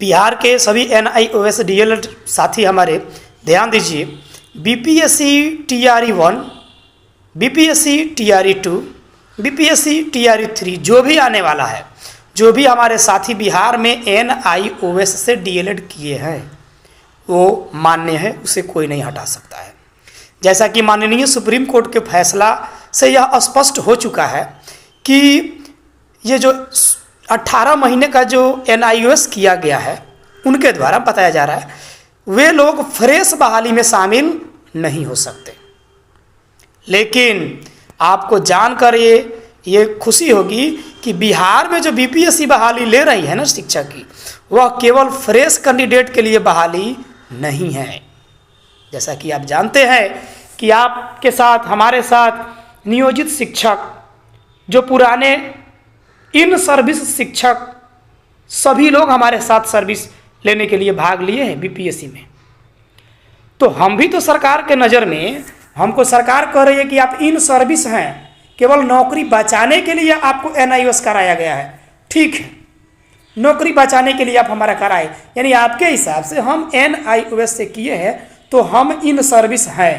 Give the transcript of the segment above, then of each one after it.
बिहार के सभी NIOS DLED साथी हमारे ध्यान दीजिए। BPSC TRE 1, BPSC TRE 2, BPSC TRE 3 जो भी आने वाला है, जो भी हमारे साथी बिहार में NIOS से DLED किए हैं वो मान्य है, उसे कोई नहीं हटा सकता है। जैसा कि माननीय सुप्रीम कोर्ट के फैसला से यह स्पष्ट हो चुका है कि ये जो 18 महीने का जो NIOS किया गया है उनके द्वारा बताया जा रहा है वे लोग फ्रेश बहाली में शामिल नहीं हो सकते। लेकिन आपको जानकर ये खुशी होगी कि बिहार में जो BPSC बहाली ले रही है ना शिक्षा की, वह केवल फ्रेश कैंडिडेट के लिए बहाली नहीं है। जैसा कि आप जानते हैं कि आपके साथ हमारे साथ नियोजित शिक्षक जो पुराने इन सर्विस शिक्षक सभी लोग हमारे साथ सर्विस लेने के लिए भाग लिए हैं BPSC में। तो हम भी तो सरकार के नज़र में, हमको सरकार कह रही है कि आप इन सर्विस हैं, केवल नौकरी बचाने के लिए आपको NIOS कराया गया है। ठीक है, नौकरी बचाने के लिए आप हमारा कराए, यानी आपके हिसाब से हम NIOS से किए हैं तो हम इन सर्विस हैं।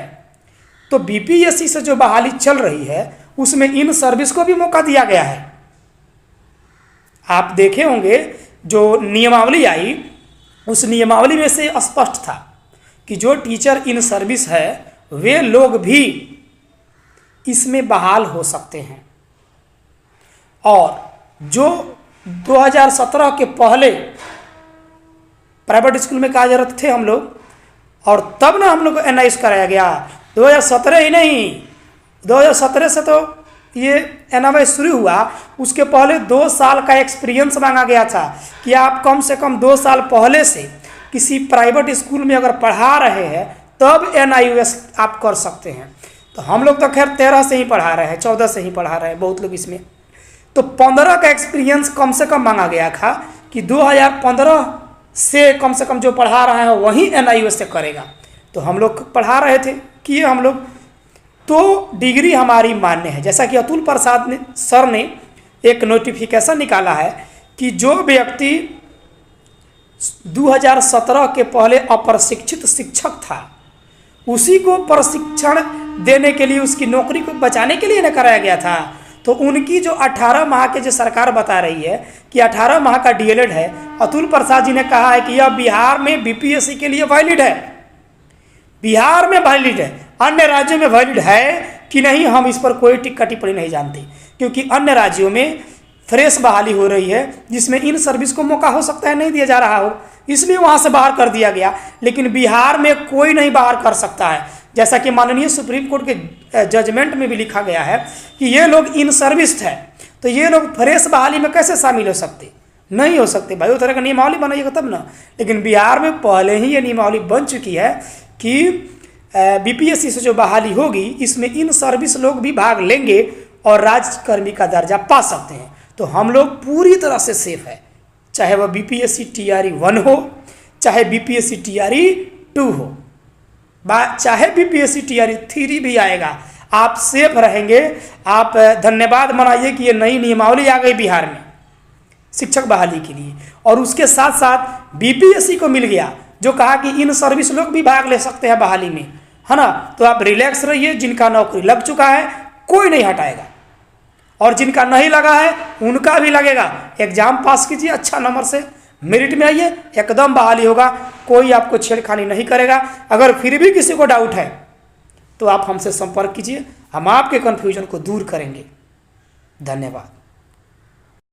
तो BPSC से जो बहाली चल रही है उसमें इन सर्विस को भी मौका दिया गया है। आप देखे होंगे जो नियमावली आई, उस नियमावली में से स्पष्ट था कि जो टीचर इन सर्विस है वे लोग भी इसमें बहाल हो सकते हैं। और जो 2017 के पहले प्राइवेट स्कूल में कार्यरत थे हम लोग, और तब ना हम लोग को NIOS कराया गया। 2017 ही नहीं, 2017 से तो ये NIOS शुरू हुआ, उसके पहले 2 साल का एक्सपीरियंस मांगा गया था कि आप कम से कम 2 साल पहले से किसी प्राइवेट स्कूल में अगर पढ़ा रहे हैं तब NIOS आप कर सकते हैं। तो हम लोग तो खैर 13 से ही पढ़ा रहे हैं, 14 से ही पढ़ा रहे हैं बहुत लोग इसमें। तो 15 का एक्सपीरियंस कम से कम मांगा गया था कि 2015 से कम जो पढ़ा रहा है वही NIOS से करेगा। तो हम लोग पढ़ा रहे थे, किए हम लोग, तो डिग्री हमारी मान्य है। जैसा कि अतुल प्रसाद सर ने एक नोटिफिकेशन निकाला है कि जो व्यक्ति 2017 के पहले अप्रशिक्षित शिक्षक था उसी को प्रशिक्षण देने के लिए, उसकी नौकरी को बचाने के लिए न कराया गया था। तो उनकी जो 18 माह के जो सरकार बता रही है कि 18 माह का DLED है, अतुल प्रसाद जी ने कहा है कि यह बिहार में BPSC के लिए वैलिड है। बिहार में वैलिड है, अन्य राज्यों में वैलिड है कि नहीं हम इस पर कोई टिक्का टिप्पणी नहीं जानते, क्योंकि अन्य राज्यों में फ्रेश बहाली हो रही है जिसमें इन सर्विस को मौका हो सकता है नहीं दिया जा रहा हो, इसलिए वहाँ से बाहर कर दिया गया। लेकिन बिहार में कोई नहीं बाहर कर सकता है। जैसा कि माननीय सुप्रीम कोर्ट के जजमेंट में भी लिखा गया है कि ये लोग इन सर्विस है, तो ये लोग फ्रेश बहाली में कैसे शामिल हो सकते? नहीं हो सकते भाई, वो तरह का नियमावली बनाइएगा तब ना। लेकिन बिहार में पहले ही ये नियमावली बन चुकी है कि BPSC से जो बहाली होगी इसमें इन सर्विस लोग भी भाग लेंगे और राज्यकर्मी का दर्जा पा सकते हैं। तो हम लोग पूरी तरह से सेफ है, चाहे वह BPSC TRE 1 हो, चाहे BPSC TRE 2 हो, चाहे BPSC TRE 3 भी आएगा, आप सेफ रहेंगे। आप धन्यवाद मनाइए कि ये नई नियमावली आ गई बिहार में शिक्षक बहाली के लिए, और उसके साथ साथ BPSC को मिल गया जो कहा कि इन सर्विस लोग भी भाग ले सकते हैं बहाली में, है ना। तो आप रिलैक्स रहिए, जिनका नौकरी लग चुका है कोई नहीं हटाएगा, और जिनका नहीं लगा है उनका भी लगेगा। एग्जाम पास कीजिए, अच्छा नंबर से मेरिट में आइए, एकदम बहाली होगा, कोई आपको छेड़खानी नहीं करेगा। अगर फिर भी किसी को डाउट है तो आप हमसे संपर्क कीजिए, हम आपके कन्फ्यूजन को दूर करेंगे। धन्यवाद।